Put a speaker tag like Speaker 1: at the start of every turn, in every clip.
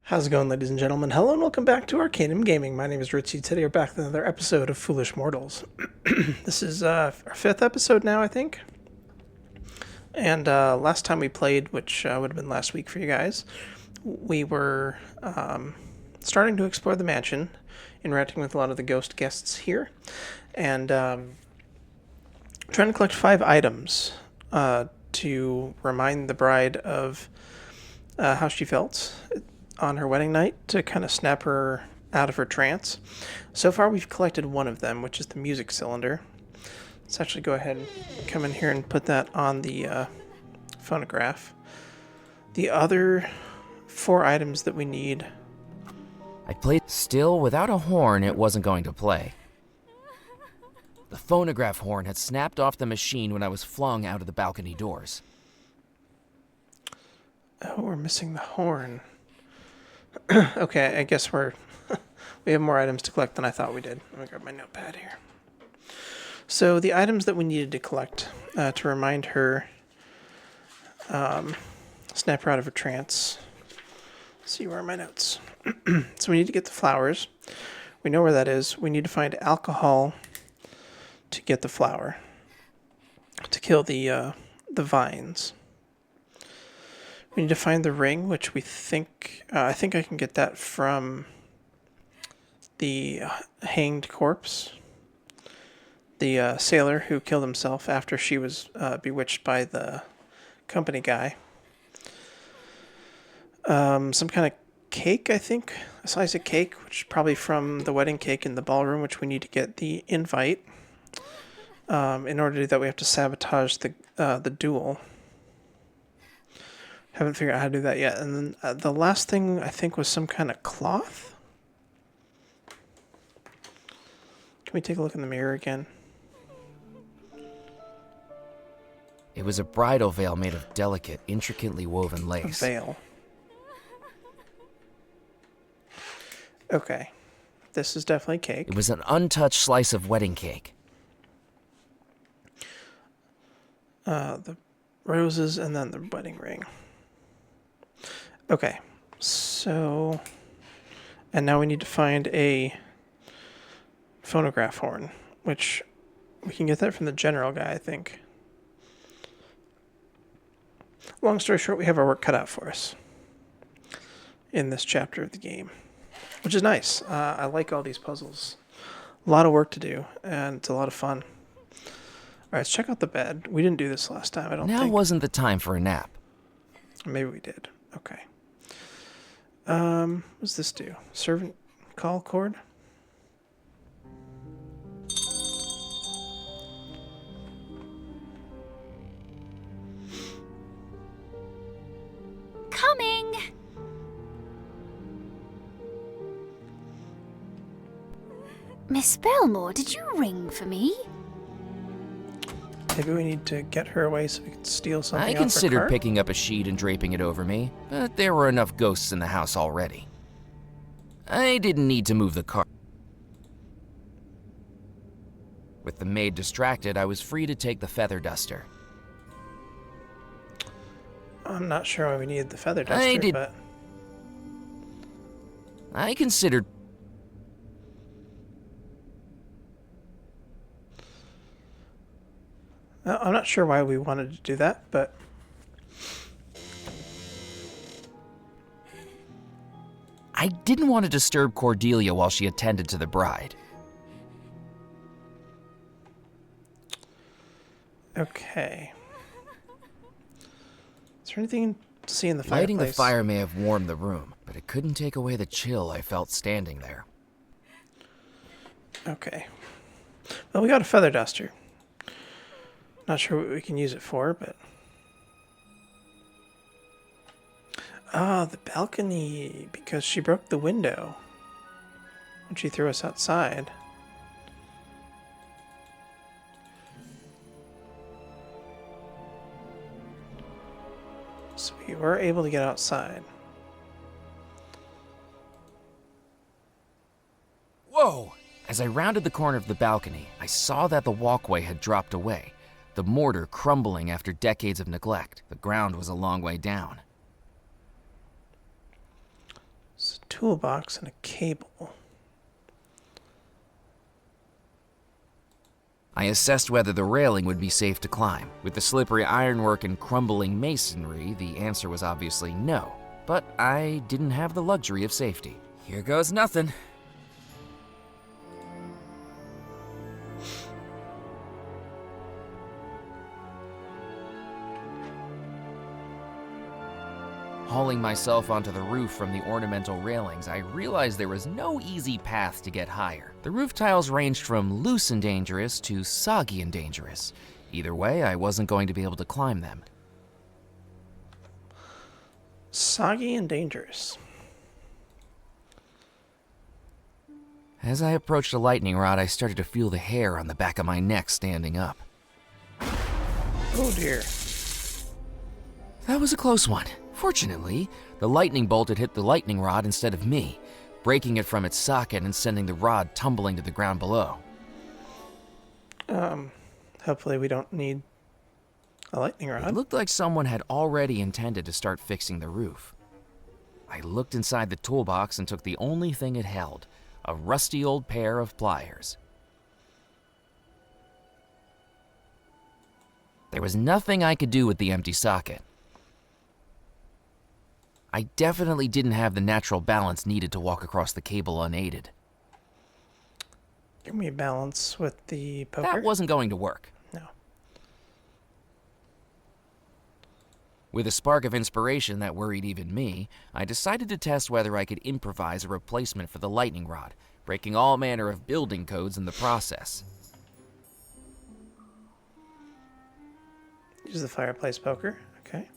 Speaker 1: How's it going, ladies and gentlemen? Hello and welcome back to Arcanum Gaming. My name is Ritzy. Today we're back with another episode of Foolish Mortals. This is our fifth episode now, I think. And last time we played, which would have been last week for you guys, we were starting to explore the mansion, interacting with a lot of the ghost guests here, and trying to collect 5 items to remind the bride of how she felt on her wedding night to kind of snap her out of her trance. So far we've collected one of them, which is the music cylinder. Let's actually go ahead and come in here and put that on the phonograph. The other 4 items that we need...
Speaker 2: I played still without a horn. It wasn't going to play. The phonograph horn had snapped off the machine when I was flung out of the balcony doors.
Speaker 1: Oh, we're missing the horn. Okay, I guess we have more items to collect than I thought we did. Let me grab my notepad here. So the items that we needed to collect to remind her, snap her out of her trance. Let's see, where are my notes? So we need to get the flowers. We know where that is. We need to find alcohol to get the flower, to kill the vines. We need to find the ring, which we think... I think I can get that from the hanged corpse. The sailor who killed himself after she was bewitched by the company guy. Some kind of cake, I think. A slice of cake, which is probably from the wedding cake in the ballroom, which we need to get the invite. In order to do that, we have to sabotage the duel. Haven't figured out how to do that yet. And then the last thing, I think, was some kind of cloth. Can we take a look in the mirror again?
Speaker 2: It was a bridal veil made of delicate, intricately woven lace.
Speaker 1: A veil. Okay. This is definitely cake.
Speaker 2: It was an untouched slice of wedding cake.
Speaker 1: The roses and then the wedding ring. Okay, so, and now we need to find a phonograph horn, which we can get that from the general guy, I think. Long story short, we have our work cut out for us in this chapter of the game, which is nice. I like all these puzzles. A lot of work to do, and it's a lot of fun. All right, let's check out the bed. We didn't do this last time, I don't think.
Speaker 2: Now wasn't the time for a nap.
Speaker 1: Maybe we did. Okay. What does this do? Servant call cord?
Speaker 3: Coming! Miss Belmore, did you ring for me?
Speaker 1: Maybe we need to get her away so we can steal something
Speaker 2: I
Speaker 1: off her
Speaker 2: considered
Speaker 1: cart?
Speaker 2: picking up a sheet and draping it over me, but there were enough ghosts in the house already. I didn't need to move the car. With the maid distracted, I was free to take the feather duster.
Speaker 1: I'm not sure why we needed the feather duster, but...
Speaker 2: I considered...
Speaker 1: I'm not sure why we wanted to do that, but...
Speaker 2: I didn't want to disturb Cordelia while she attended to the bride.
Speaker 1: Okay. Is there anything to see in the fireplace?
Speaker 2: Lighting the fire may have warmed the room, but it couldn't take away the chill I felt standing there.
Speaker 1: Okay. Well, we got a feather duster. Not sure what we can use it for, but... Ah, the balcony, because she broke the window when she threw us outside. So we were able to get outside.
Speaker 2: Whoa! As I rounded the corner of the balcony, I saw that the walkway had dropped away, the mortar crumbling after decades of neglect. The ground was a long way down.
Speaker 1: toolbox and a cable.
Speaker 2: I assessed whether the railing would be safe to climb. With the slippery ironwork and crumbling masonry, the answer was obviously no. But I didn't have the luxury of safety. Here goes nothing. Hauling myself onto the roof from the ornamental railings, I realized there was no easy path to get higher. The roof tiles ranged from loose and dangerous to soggy and dangerous. Either way, I wasn't going to be able to climb them.
Speaker 1: Soggy and dangerous.
Speaker 2: As I approached the lightning rod, I started to feel the hair on the back of my neck standing up.
Speaker 1: Oh dear.
Speaker 2: That was a close one. Fortunately, the lightning bolt had hit the lightning rod instead of me, breaking it from its socket and sending the rod tumbling to the ground below.
Speaker 1: Hopefully we don't need a lightning
Speaker 2: It
Speaker 1: rod.
Speaker 2: looked like someone had already intended to start fixing the roof. I looked inside the toolbox and took the only thing it held, a rusty old pair of pliers. There was nothing I could do with the empty socket. I definitely didn't have the natural balance needed to walk across the cable unaided.
Speaker 1: Give me balance with the poker.
Speaker 2: That wasn't going to work.
Speaker 1: No.
Speaker 2: With a spark of inspiration that worried even me, I decided to test whether I could improvise a replacement for the lightning rod, breaking all manner of building codes in the process.
Speaker 1: Use the fireplace poker. Okay.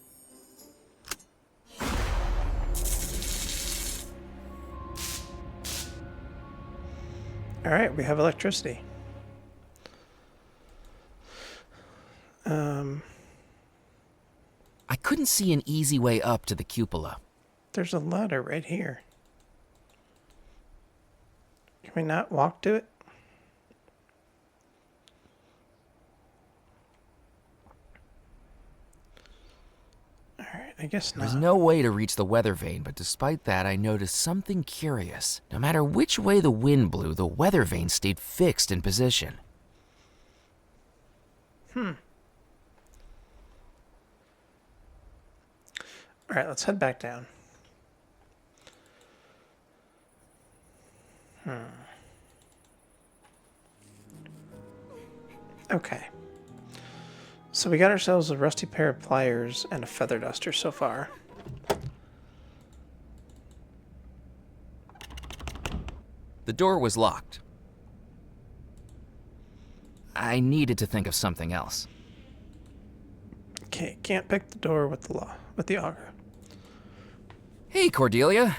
Speaker 1: All right, we have electricity.
Speaker 2: I couldn't see an easy way up to the cupola.
Speaker 1: There's a ladder right here. Can we not walk to it? All right, I guess
Speaker 2: There's
Speaker 1: not.
Speaker 2: no way to reach the weather vane, but despite that, I noticed something curious. No matter which way the wind blew, the weather vane stayed fixed in position.
Speaker 1: All right, let's head back down. Okay. So we got ourselves a rusty pair of pliers and a feather duster so far.
Speaker 2: The door was locked. I needed to think of something else.
Speaker 1: Okay, can't pick the door with the auger.
Speaker 2: Hey, Cordelia.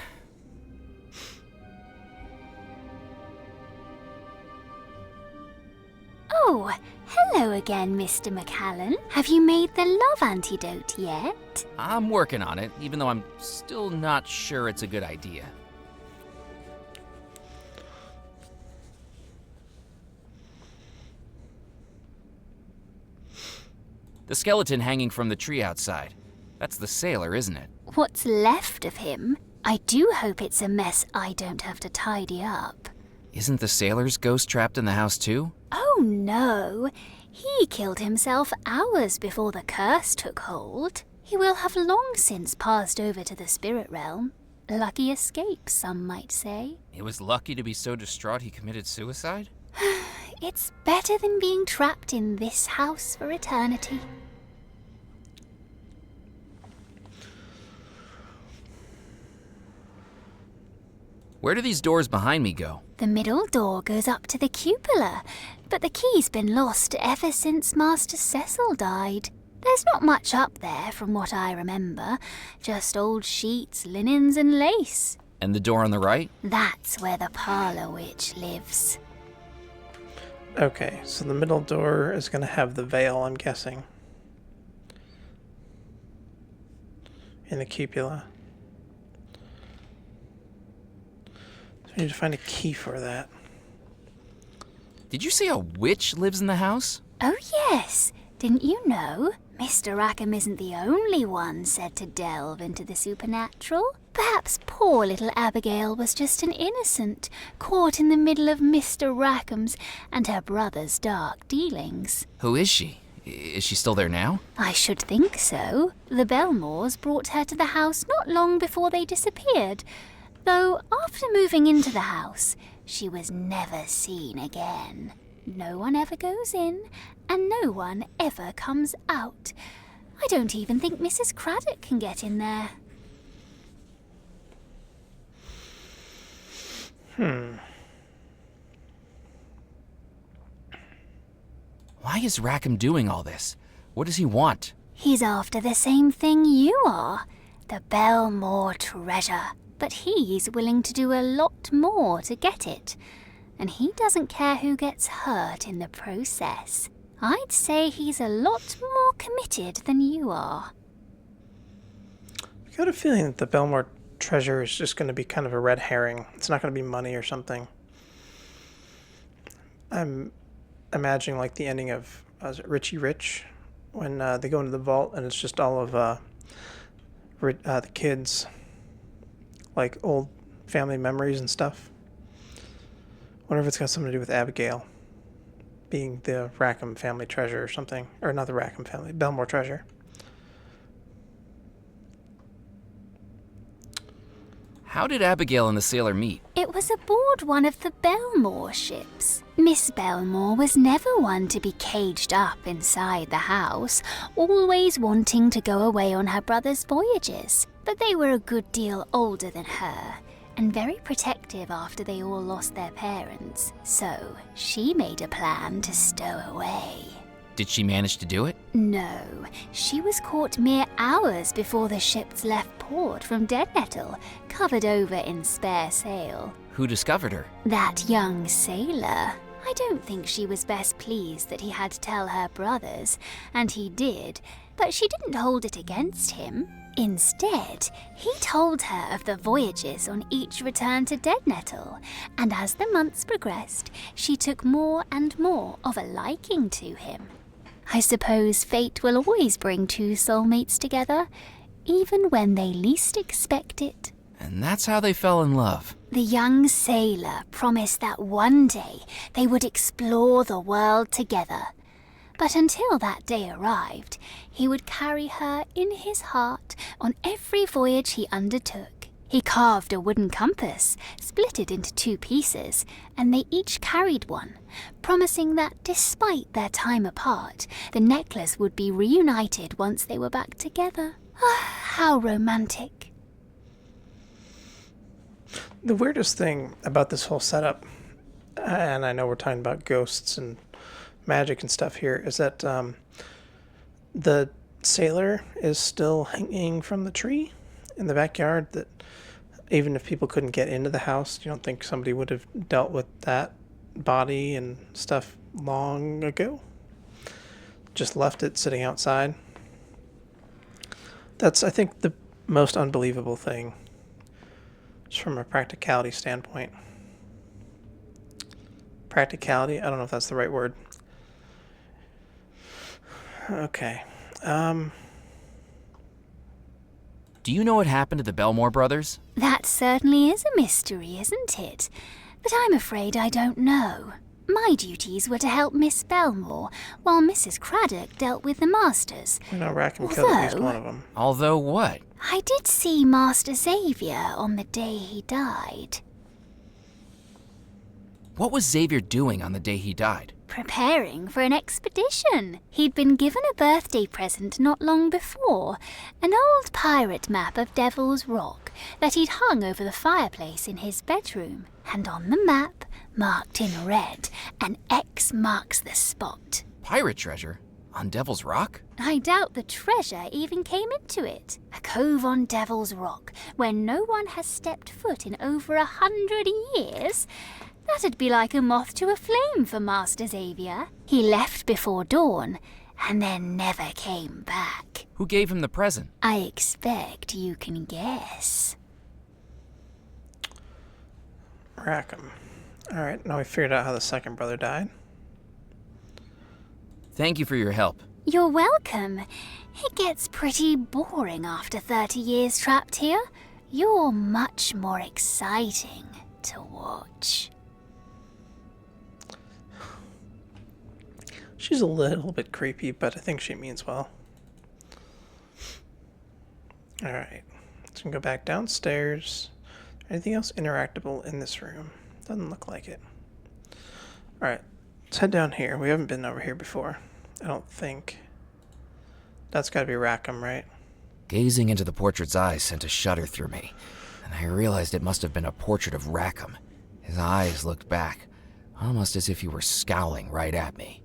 Speaker 3: Oh, hello again, Mr. McCallan. Have you made the love antidote yet?
Speaker 2: I'm working on it, even though I'm still not sure it's a good idea. The skeleton hanging from the tree outside. That's the sailor, isn't it?
Speaker 3: What's left of him? I do hope it's a mess I don't have to tidy up.
Speaker 2: Isn't the sailor's ghost trapped in the house too?
Speaker 3: Oh no, he killed himself hours before the curse took hold. He will have long since passed over to the spirit realm. Lucky escape, some might say.
Speaker 2: He was lucky to be so distraught he committed suicide?
Speaker 3: It's better than being trapped in this house for eternity.
Speaker 2: Where do these doors behind me go?
Speaker 3: The middle door goes up to the cupola, but the key's been lost ever since Master Cecil died. There's not much up there from what I remember, just old sheets, linens and lace.
Speaker 2: And the door on the right?
Speaker 3: That's where the parlor witch lives.
Speaker 1: Okay, so the middle door is going to have the veil, I'm guessing. In the cupola. So we need to find a key for that.
Speaker 2: Did you say a witch lives in the house?
Speaker 3: Oh yes, didn't you know? Mr. Rackham isn't the only one said to delve into the supernatural. Perhaps poor little Abigail was just an innocent, caught in the middle of Mr. Rackham's and her brother's dark dealings.
Speaker 2: Who is she? Is she still there now?
Speaker 3: I should think so. The Belmores brought her to the house not long before they disappeared, though after moving into the house, she was never seen again. No one ever goes in, and no one ever comes out. I don't even think Mrs. Craddock can get in there.
Speaker 2: Why is Rackham doing all this? What does he want?
Speaker 3: He's after the same thing you are, the Belmore treasure. But he's willing to do a lot more to get it. And he doesn't care who gets hurt in the process. I'd say he's a lot more committed than you are.
Speaker 1: I got a feeling that the Belmore treasure is just going to be kind of a red herring. It's not going to be money or something. I'm imagining like the ending of Richie Rich, when they go into the vault and it's just all of the kids, like old family memories and stuff. Wonder if it's got something to do with Abigail being the Rackham family treasure or something. Or not the Rackham family, Belmore treasure.
Speaker 2: How did Abigail and the sailor meet?
Speaker 3: It was aboard one of the Belmore ships. Miss Belmore was never one to be caged up inside the house, always wanting to go away on her brother's voyages. But they were a good deal older than her, and very protective after they all lost their parents. So she made a plan to stow away.
Speaker 2: Did she manage to do it?
Speaker 3: No, she was caught mere hours before the ships left port from Deadnettle, covered over in spare sail.
Speaker 2: Who discovered her?
Speaker 3: That young sailor. I don't think she was best pleased that he had to tell her brothers, and he did, but she didn't hold it against him. Instead, he told her of the voyages on each return to Deadnettle, and as the months progressed, she took more and more of a liking to him. I suppose fate will always bring two soulmates together, even when they least expect it.
Speaker 2: And that's how they fell in love.
Speaker 3: The young sailor promised that one day they would explore the world together. But until that day arrived, he would carry her in his heart on every voyage he undertook. He carved a wooden compass, split it into 2 pieces, and they each carried one, promising that despite their time apart, the necklace would be reunited once they were back together. How romantic.
Speaker 1: The weirdest thing about this whole setup, and I know we're talking about ghosts and magic and stuff here, is that the sailor is still hanging from the tree in the backyard. That even if people couldn't get into the house, you don't think somebody would have dealt with that body and stuff long ago? Just left it sitting outside. That's, I think, the most unbelievable thing, just from a practicality standpoint. Practicality? I don't know if that's the right word. Okay.
Speaker 2: Do you know what happened to the Belmore brothers?
Speaker 3: That certainly is a mystery, isn't it? But I'm afraid I don't know. My duties were to help Miss Belmore, while Mrs. Craddock dealt with the masters.
Speaker 1: I know Rackham killed at least one of them.
Speaker 2: Although what?
Speaker 3: I did see Master Xavier on the day he died.
Speaker 2: What was Xavier doing on the day he died?
Speaker 3: Preparing for an expedition. He'd been given a birthday present not long before, an old pirate map of Devil's Rock that he'd hung over the fireplace in his bedroom. And on the map, marked in red, an X marks the spot.
Speaker 2: Pirate treasure? On Devil's Rock?
Speaker 3: I doubt the treasure even came into it. A cove on Devil's Rock, where no one has stepped foot in over 100 years. That'd be like a moth to a flame for Master Xavier. He left before dawn, and then never came back.
Speaker 2: Who gave him the present?
Speaker 3: I expect you can guess.
Speaker 1: Rackham. Alright, now we figured out how the second brother died.
Speaker 2: Thank you for your help.
Speaker 3: You're welcome. It gets pretty boring after 30 years trapped here. You're much more exciting to watch.
Speaker 1: She's a little bit creepy, but I think she means well. Alright, let's go back downstairs. Anything else interactable in this room? Doesn't look like it. Alright, let's head down here. We haven't been over here before. I don't think. That's gotta be Rackham, right?
Speaker 2: Gazing into the portrait's eyes sent a shudder through me, and I realized it must have been a portrait of Rackham. His eyes looked back, almost as if he were scowling right at me.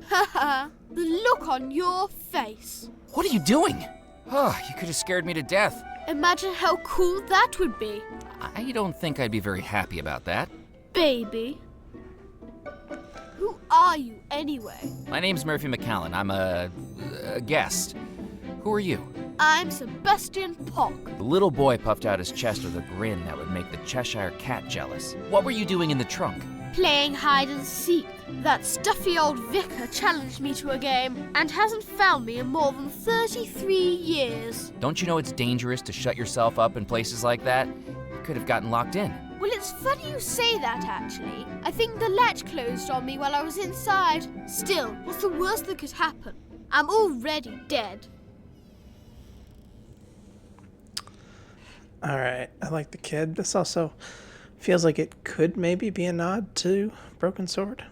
Speaker 4: Haha, the look on your face.
Speaker 2: What are you doing? Oh, you could have scared me to death.
Speaker 4: Imagine how cool that would be,
Speaker 2: I don't think I'd be very happy about that.
Speaker 4: baby. Who are you anyway?
Speaker 2: My name's Murphy McCallan. I'm a guest. Who are you?
Speaker 4: I'm Sebastian Pock.
Speaker 2: The little boy puffed out his chest with a grin that would make the Cheshire Cat jealous. What were you doing in the trunk?
Speaker 4: Playing hide and seek. That stuffy old vicar challenged me to a game and hasn't found me in more than 33 years.
Speaker 2: Don't you know it's dangerous to shut yourself up in places like that? You could have gotten locked in.
Speaker 4: Well, it's funny you say that, actually. I think the latch closed on me while I was inside. Still, what's the worst that could happen? I'm already dead.
Speaker 1: Alright, I like the kid. This also feels like it could maybe be a nod to Broken Sword.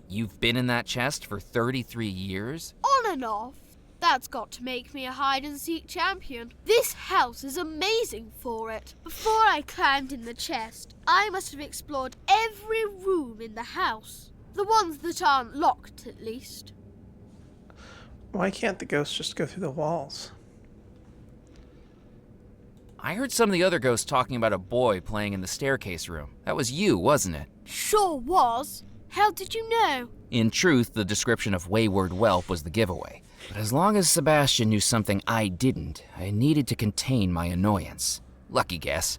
Speaker 2: You've been in that chest for 33 years?
Speaker 4: On and off. That's got to make me a hide-and-seek champion. This house is amazing for it. Before I climbed in the chest, I must have explored every room in the house. The ones that aren't locked, at least.
Speaker 1: Why can't the ghosts just go through the walls?
Speaker 2: I heard some of the other ghosts talking about a boy playing in the staircase room. That was you, wasn't it?
Speaker 4: Sure was. How did you know?
Speaker 2: In truth, the description of wayward whelp was the giveaway. But as long as Sebastian knew something I didn't, I needed to contain my annoyance. Lucky guess.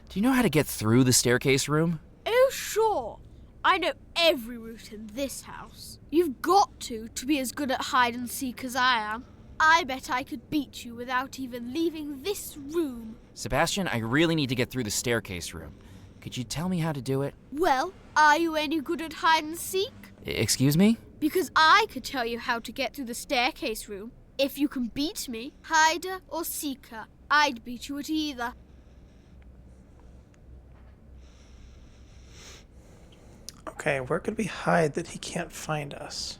Speaker 2: Do you know how to get through the staircase room?
Speaker 4: Oh, sure. I know every route in this house. You've got to be as good at hide-and-seek as I am. I bet I could beat you without even leaving this room.
Speaker 2: Sebastian, I really need to get through the staircase room. Could you tell me how to do it?
Speaker 4: Well, are you any good at hide-and-seek?
Speaker 2: Excuse me?
Speaker 4: Because I could tell you how to get through the staircase room. If you can beat me, hider or seeker, I'd beat you at either.
Speaker 1: Okay, where could we hide that he can't find us?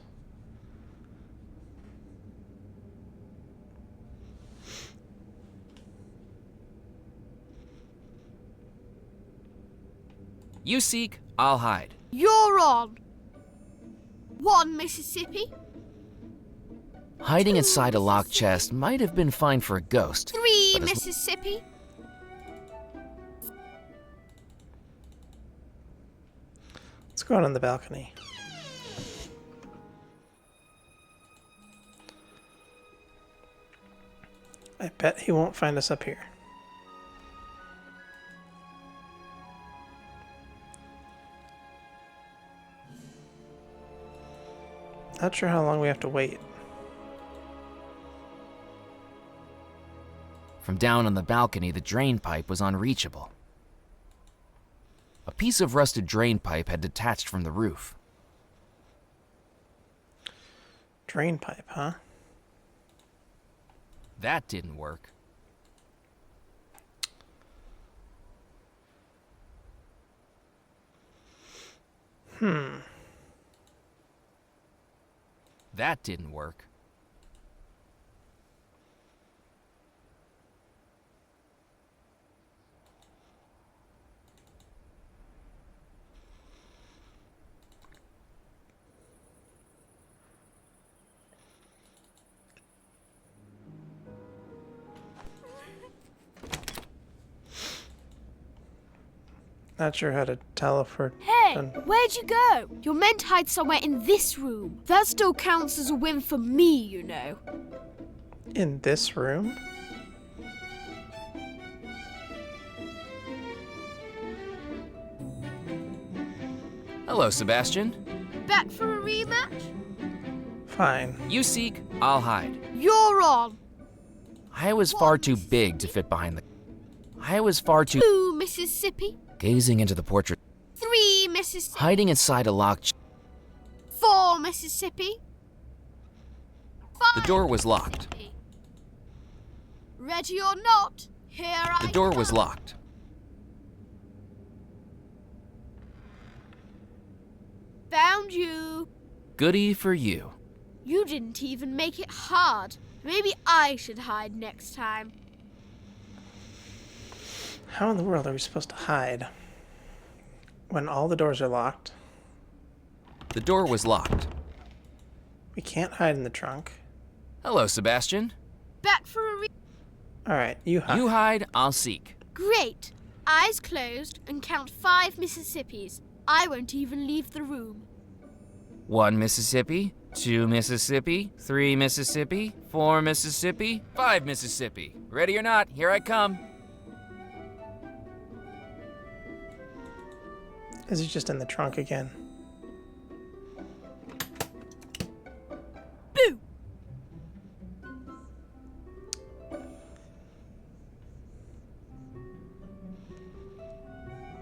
Speaker 2: You seek, I'll hide.
Speaker 4: You're on. 1 Mississippi.
Speaker 2: Hiding inside a locked chest might have been fine for a ghost.
Speaker 4: 3
Speaker 2: but as-
Speaker 4: Mississippi.
Speaker 1: Let's go out on the balcony. I bet he won't find us up here. Not sure how long we have to wait.
Speaker 2: From down on the balcony, the drain pipe was unreachable. A piece of rusted drain pipe had detached from the roof.
Speaker 1: Drain pipe, huh?
Speaker 2: That didn't work. That didn't work.
Speaker 1: Not sure how to teleport.
Speaker 4: Hey,
Speaker 1: Done.
Speaker 4: where'd you go? You're meant to hide somewhere in this room. That still counts as a win for me, you know.
Speaker 1: In this room?
Speaker 2: Hello, Sebastian.
Speaker 4: Bet for a rematch?
Speaker 1: Fine.
Speaker 2: You seek, I'll hide.
Speaker 4: You're on.
Speaker 2: I was far too big to fit behind the... I was far too...
Speaker 4: 2 Mississippi.
Speaker 2: Gazing into the portrait,
Speaker 4: 3 Mississippi.
Speaker 2: hiding inside a locked...
Speaker 4: 4 Mississippi. 5
Speaker 2: The door was locked.
Speaker 4: Mississippi. Ready or not, here I
Speaker 2: The door
Speaker 4: come.
Speaker 2: was locked.
Speaker 4: Found you.
Speaker 2: Goody for you.
Speaker 4: You didn't even make it hard. Maybe I should hide next time.
Speaker 1: How in the world are we supposed to hide when all the doors are locked?
Speaker 2: The door was locked.
Speaker 1: We can't hide in the trunk.
Speaker 2: Hello, Sebastian.
Speaker 4: Bet for a
Speaker 1: All right, you hide.
Speaker 2: You hide, I'll seek.
Speaker 4: Great. Eyes closed and count 5 Mississippis. I won't even leave the room.
Speaker 2: 1 Mississippi, 2 Mississippi, 3 Mississippi, 4 Mississippi, 5 Mississippi. Ready or not, here I come.
Speaker 1: Is he just in the trunk again?
Speaker 4: Boo!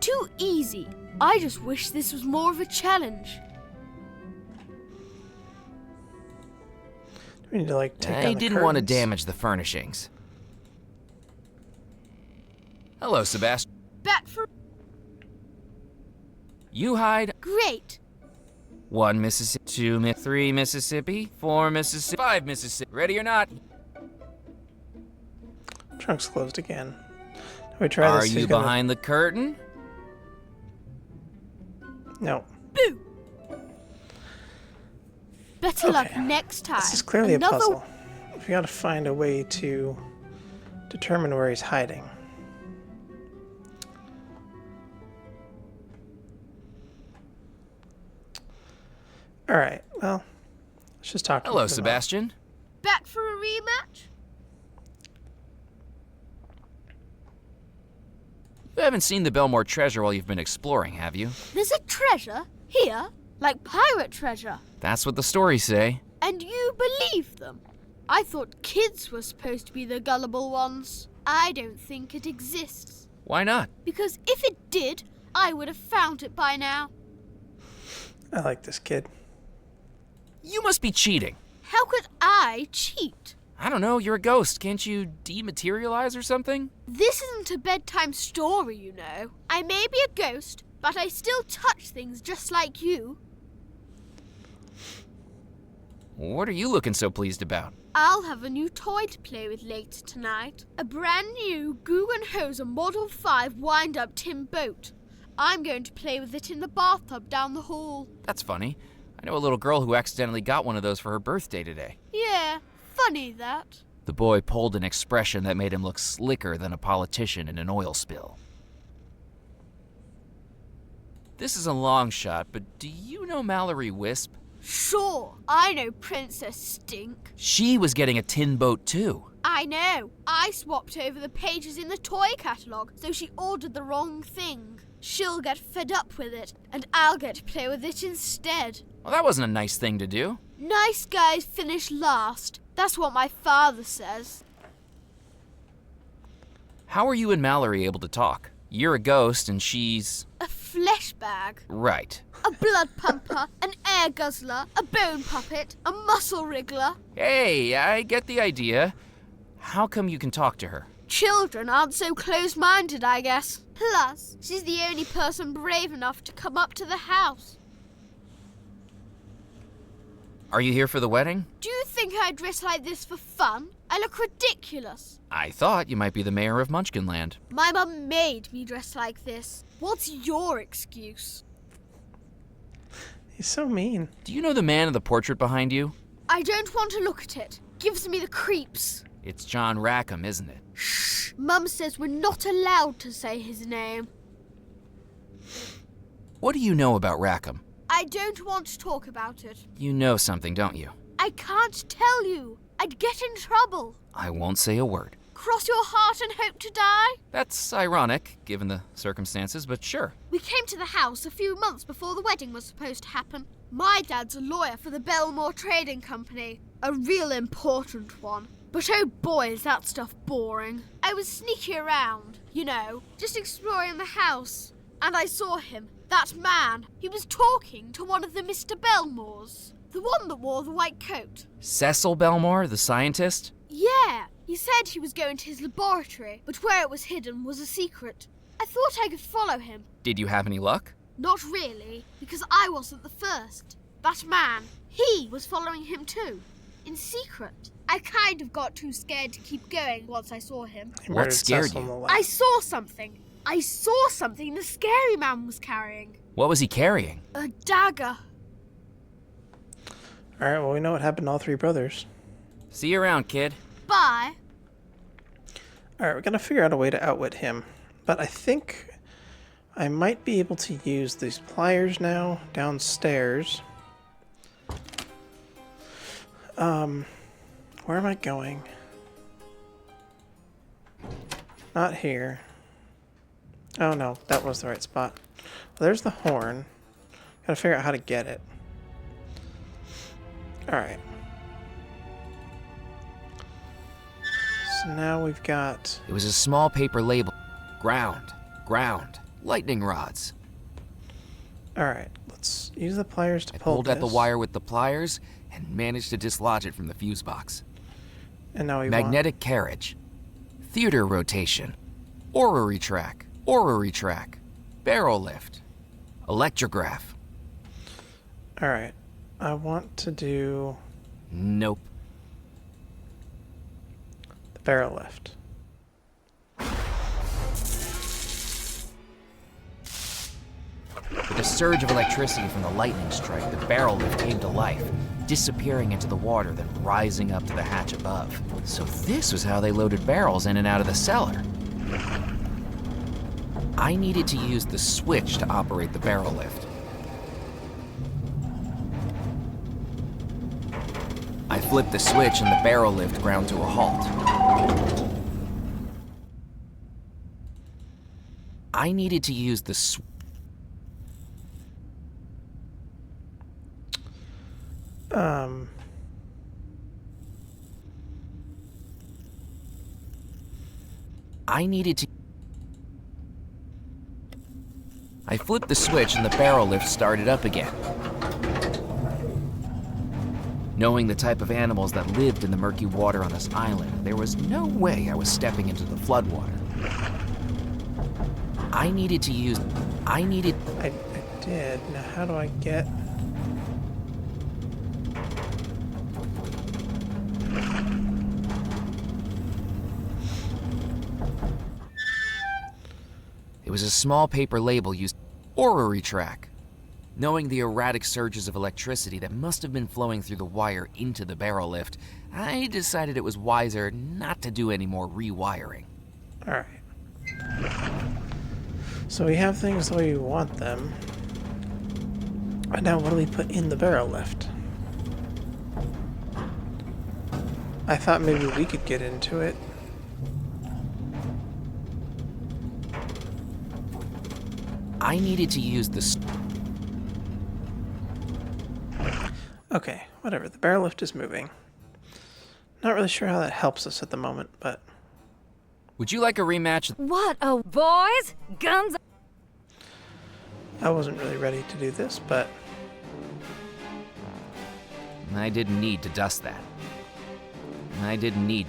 Speaker 4: Too easy. I just wish this was more of a challenge.
Speaker 1: Do we need to like take down
Speaker 2: I
Speaker 1: the
Speaker 2: didn't want to
Speaker 1: curtains?
Speaker 2: damage the furnishings. Hello, Sebastian.
Speaker 4: Bet for
Speaker 2: You hide.
Speaker 4: great.
Speaker 2: 1 Mississippi, 2 3 Mississippi, 4 Mississippi, 5 Mississippi. Ready or not?
Speaker 1: Trunk's closed again. Can we try
Speaker 2: Are
Speaker 1: this?
Speaker 2: you
Speaker 1: He's gonna-
Speaker 2: behind the curtain?
Speaker 1: No.
Speaker 4: Boo! Better luck
Speaker 1: Okay.
Speaker 4: next time.
Speaker 1: This is clearly
Speaker 4: Another
Speaker 1: a puzzle. We gotta find a way to determine where he's hiding. All right. Well, let's just talk. to him
Speaker 2: Hello,
Speaker 1: for a moment.
Speaker 2: Sebastian.
Speaker 4: Bet for a rematch?
Speaker 2: You haven't seen the Belmore treasure while you've been exploring, have you?
Speaker 4: There's a treasure here, like pirate treasure.
Speaker 2: That's what the stories say.
Speaker 4: And you believe them? I thought kids were supposed to be the gullible ones. I don't think it exists.
Speaker 2: Why not?
Speaker 4: Because if it did, I would have found it by now.
Speaker 1: I like this kid.
Speaker 2: You must be cheating.
Speaker 4: How could I cheat?
Speaker 2: I don't know, you're a ghost. Can't you dematerialize or something?
Speaker 4: This isn't a bedtime story, you know. I may be a ghost, but I still touch things just like you.
Speaker 2: What are you looking so pleased about?
Speaker 4: I'll have a new toy to play with later tonight. A brand new Guggenhose Model 5 wind-up tin boat. I'm going to play with it in the bathtub down the hall.
Speaker 2: That's funny. I know a little girl who accidentally got one of those for her birthday today.
Speaker 4: Yeah, funny that.
Speaker 2: The boy pulled an expression that made him look slicker than a politician in an oil spill. This is a long shot, but do you know Mallory Wisp?
Speaker 4: Sure, I know Princess Stink.
Speaker 2: She was getting a tin boat too.
Speaker 4: I know. I swapped over the pages in the toy catalogue, so she ordered the wrong thing. She'll get fed up with it, and I'll get to play with it instead.
Speaker 2: Well, that wasn't a nice thing to do.
Speaker 4: Nice guys finish last. That's what my father says.
Speaker 2: How are you and Mallory able to talk? You're a ghost and she's...
Speaker 4: A flesh bag,
Speaker 2: Right.
Speaker 4: a blood pumper, an air guzzler, a bone puppet, a muscle wriggler.
Speaker 2: Hey, I get the idea. How come you can talk to her?
Speaker 4: Children aren't so close-minded, I guess. Plus, she's the only person brave enough to come up to the house.
Speaker 2: Are you here for the wedding?
Speaker 4: Do you think I dress like this for fun? I look ridiculous.
Speaker 2: I thought you might be the mayor of Munchkinland.
Speaker 4: My mum made me dress like this. What's your excuse?
Speaker 1: He's so mean.
Speaker 2: Do you know the man in the portrait behind you?
Speaker 4: I don't want to look at it. Gives me the creeps.
Speaker 2: It's John Rackham, isn't it?
Speaker 4: Shh. Mum says we're not allowed to say his name.
Speaker 2: What do you know about Rackham?
Speaker 4: I don't want to talk about it.
Speaker 2: You know something, don't you?
Speaker 4: I can't tell you. I'd get in trouble.
Speaker 2: I won't say a word.
Speaker 4: Cross your heart and hope to die?
Speaker 2: That's ironic, given the circumstances, but sure.
Speaker 4: We came to the house a few months before the wedding was supposed to happen. My dad's a lawyer for the Belmore Trading Company. A real important one. But oh boy, is that stuff boring. I was sneaking around, just exploring the house. And I saw him, that man. He was talking to one of the Mr. Belmores. The one that wore the white coat.
Speaker 2: Cecil Belmore, the scientist?
Speaker 4: Yeah, he said he was going to his laboratory, but where it was hidden was a secret. I thought I could follow him.
Speaker 2: Did you have any luck?
Speaker 4: Not really, because I wasn't the first. That man, he was following him too, in secret. I kind of got too scared to keep going once I saw him.
Speaker 2: What scared you?
Speaker 4: I saw something. I saw something the scary man was carrying.
Speaker 2: What was he carrying?
Speaker 4: A dagger.
Speaker 1: Alright, well, we know what happened to all three brothers.
Speaker 2: See you around, kid.
Speaker 4: Bye.
Speaker 1: Alright, we're gonna figure out a way to outwit him. But I think I might be able to use these pliers now downstairs. Where am I going? Not here. Oh no, that was the right spot. Well, there's the horn. Gotta figure out how to get it. Alright. So now we've got...
Speaker 2: It was a small paper label. Ground. Lightning rods.
Speaker 1: Alright, let's use the pliers to
Speaker 2: I
Speaker 1: pull
Speaker 2: pulled
Speaker 1: this.
Speaker 2: at the wire with the pliers and managed to dislodge it from the fuse box.
Speaker 1: And now we
Speaker 2: Magnetic carriage. Theater rotation. Orrery track. Barrel lift. Electrograph.
Speaker 1: Alright. I want to do
Speaker 2: Nope.
Speaker 1: the barrel lift.
Speaker 2: With a surge of electricity from the lightning strike, the barrel lift came to life, disappearing into the water, then rising up to the hatch above. So this was how they loaded barrels in and out of the cellar. I needed to use the switch to operate the barrel lift. I flipped the switch and the barrel lift ground to a halt. I needed to use the I flipped the switch and the barrel lift started up again. Knowing the type of animals that lived in the murky water on this island, there was no way I was stepping into the floodwater. I
Speaker 1: did. Now how do I get...
Speaker 2: It was a small paper label used orrery track. Knowing the erratic surges of electricity that must have been flowing through the wire into the barrel lift, I decided it was wiser not to do any more rewiring.
Speaker 1: Alright. So we have things the way we want them. And now what do we put in the barrel lift? I thought maybe we could get into it.
Speaker 2: I needed to use the
Speaker 1: Okay, whatever. The barrel lift is moving. Not really sure how that helps us at the moment, but...
Speaker 2: Would you like a rematch?
Speaker 5: What, oh, boys? Guns?
Speaker 1: I wasn't really ready to do this, but...
Speaker 2: I didn't need to dust that. I didn't need...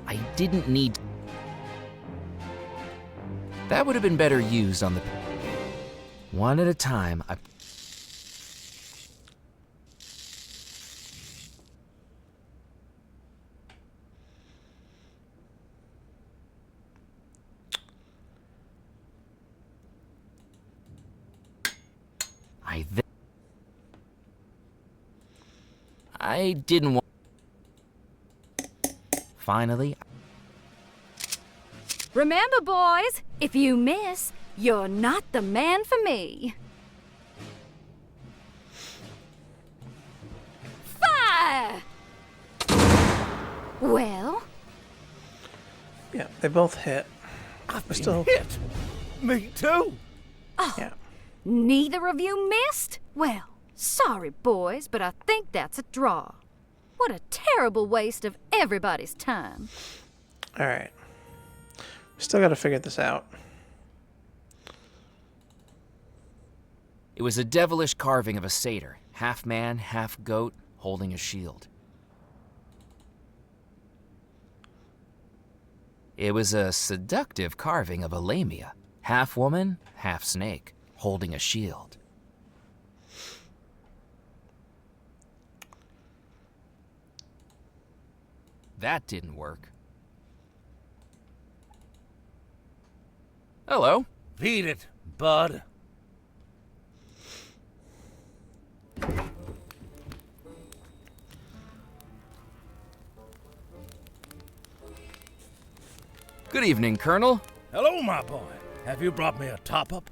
Speaker 2: I didn't need... That would have been better used on the... One at a time, I didn't want... Finally...
Speaker 5: Remember, boys, if you miss, You're not the man for me. Fire! Well,
Speaker 1: Yeah, they both hit.
Speaker 6: I've been
Speaker 1: Still-
Speaker 6: hit. Me too.
Speaker 1: Yeah.
Speaker 5: neither of you missed? Well, sorry, boys, but I think that's a draw. What a terrible waste of everybody's time.
Speaker 1: All right. We still got to figure this out.
Speaker 2: It was a devilish carving of a satyr, half man, half goat, holding a shield. It was a seductive carving of a lamia, half woman, half snake, holding a shield. That didn't work. Hello.
Speaker 6: Beat it, bud.
Speaker 2: Good evening, Colonel.
Speaker 6: Hello, my boy. Have you brought me a top-up?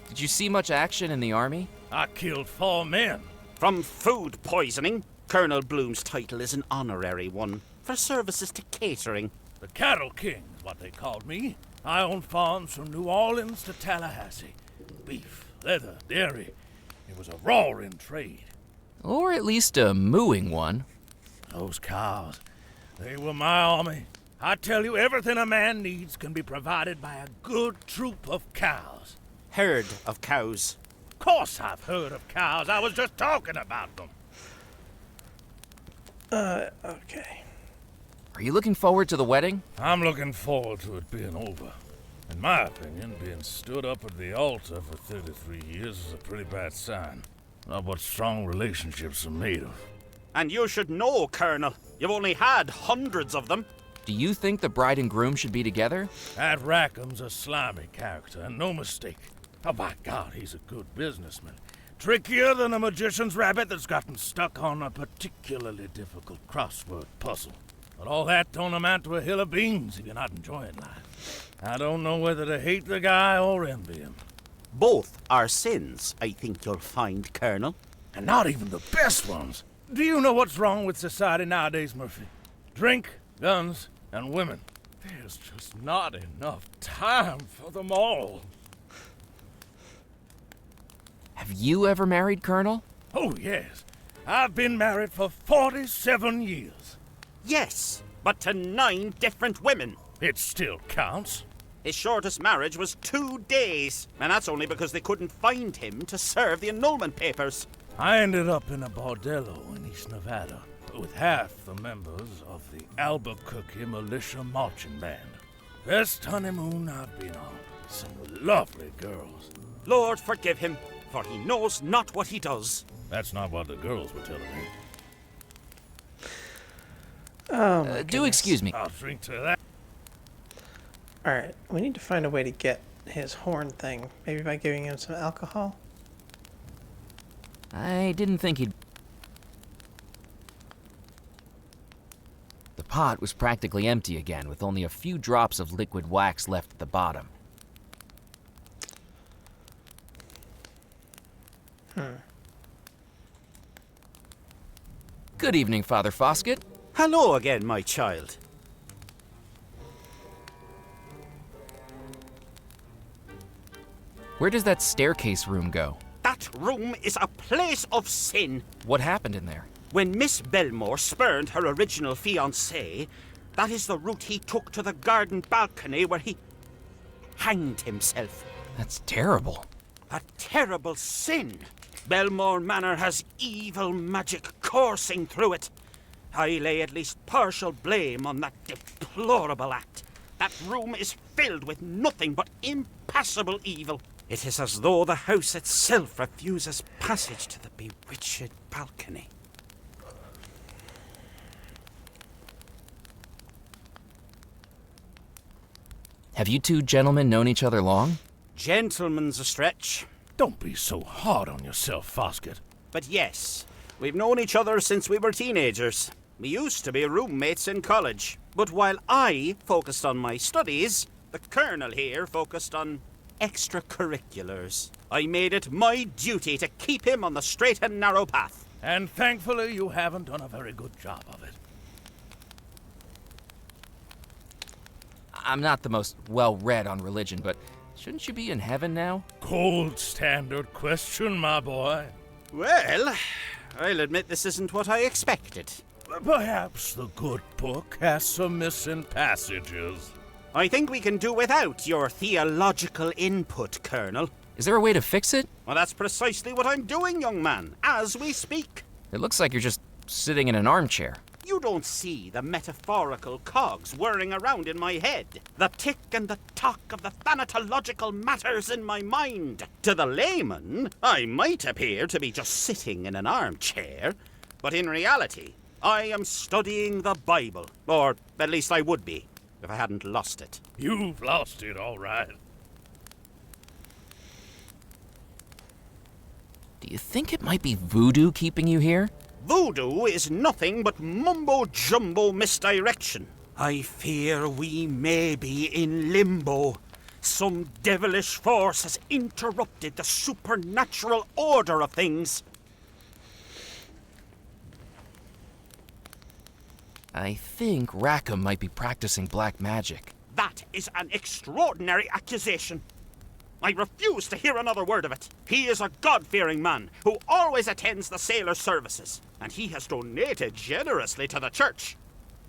Speaker 2: Did you see much action in the army?
Speaker 6: I killed 4 men.
Speaker 7: From food poisoning, Colonel Bloom's title is an honorary one for services to catering.
Speaker 6: The Cattle King is what they called me. I owned farms from New Orleans to Tallahassee. Beef, leather, dairy. It was a roaring trade.
Speaker 2: Or at least a mooing one.
Speaker 6: Those cows, they were my army. I tell you, everything a man needs can be provided by a good troop of cows.
Speaker 7: Herd of cows.
Speaker 6: Of course I've heard of cows. I was just talking about them.
Speaker 1: Okay.
Speaker 2: Are you looking forward to the wedding?
Speaker 6: I'm looking forward to it being over. In my opinion, being stood up at the altar for 33 years is a pretty bad sign. Not what strong relationships are made of.
Speaker 7: And you should know, Colonel. You've only had hundreds of them.
Speaker 2: Do you think the bride and groom should be together?
Speaker 6: That Rackham's a slimy character, and no mistake. Oh, by God, he's a good businessman. Trickier than a magician's rabbit that's gotten stuck on a particularly difficult crossword puzzle. But all that don't amount to a hill of beans if you're not enjoying life. I don't know whether to hate the guy or envy him.
Speaker 7: Both are sins, I think you'll find, Colonel.
Speaker 6: And not even the best ones. Do you know what's wrong with society nowadays, Murphy? Drink, guns, and women. There's just not enough time for them all.
Speaker 2: Have you ever married, Colonel?
Speaker 6: Oh, yes. I've been married for 47 years.
Speaker 7: Yes, but to 9 different women.
Speaker 6: It still counts.
Speaker 7: His shortest marriage was 2 days, and that's only because they couldn't find him to serve the annulment papers.
Speaker 6: I ended up in a bordello in East Nevada with half the members of the Albuquerque Militia Marching Band. Best honeymoon I've been on. Some lovely girls.
Speaker 7: Lord forgive him, for he knows not what he does.
Speaker 6: That's not what the girls were telling me.
Speaker 1: Oh, my
Speaker 2: Do
Speaker 1: goodness.
Speaker 2: excuse me.
Speaker 6: I'll drink to that.
Speaker 1: All right. We need to find a way to get his horn thing. Maybe by giving him some alcohol.
Speaker 2: I didn't think he'd... The pot was practically empty again, with only a few drops of liquid wax left at the bottom. Good evening, Father Foskett.
Speaker 7: Hello again, my child.
Speaker 2: Where does that staircase room go?
Speaker 7: That room is a place of sin.
Speaker 2: What happened in there?
Speaker 7: When Miss Belmore spurned her original fiancé, that is the route he took to the garden balcony where he hanged himself.
Speaker 2: That's terrible.
Speaker 7: A terrible sin. Belmore Manor has evil magic coursing through it. I lay at least partial blame on that deplorable act. That room is filled with nothing but impassable evil. It is as though the house itself refuses passage to the bewitched balcony.
Speaker 2: Have you two gentlemen known each other long?
Speaker 7: Gentleman's a stretch.
Speaker 6: Don't be so hard on yourself, Foskett.
Speaker 7: But yes, we've known each other since we were teenagers. We used to be roommates in college, but while I focused on my studies, the Colonel here focused on extracurriculars. I made it my duty to keep him on the straight and narrow path.
Speaker 6: And thankfully, you haven't done a very good job of it.
Speaker 2: I'm not the most well-read on religion, but shouldn't you be in heaven now?
Speaker 6: Gold standard question, my boy.
Speaker 7: Well, I'll admit this isn't what I expected.
Speaker 6: Perhaps the good book has some missing passages.
Speaker 7: I think we can do without your theological input, Colonel.
Speaker 2: Is there a way to fix it?
Speaker 7: Well, that's precisely what I'm doing, young man, as we speak.
Speaker 2: It looks like you're just sitting in an armchair.
Speaker 7: You don't see the metaphorical cogs whirring around in my head, the tick and the tock of the thanatological matters in my mind. To the layman, I might appear to be just sitting in an armchair, but in reality, I am studying the Bible, or at least I would be, if I hadn't lost it.
Speaker 6: You've lost it, all right.
Speaker 2: Do you think it might be voodoo keeping you here?
Speaker 7: Voodoo is nothing but mumbo-jumbo misdirection. I fear we may be in limbo. Some devilish force has interrupted the supernatural order of things.
Speaker 2: I think Rackham might be practicing black magic.
Speaker 7: That is an extraordinary accusation. I refuse to hear another word of it. He is a God-fearing man who always attends the sailor services, and he has donated generously to the church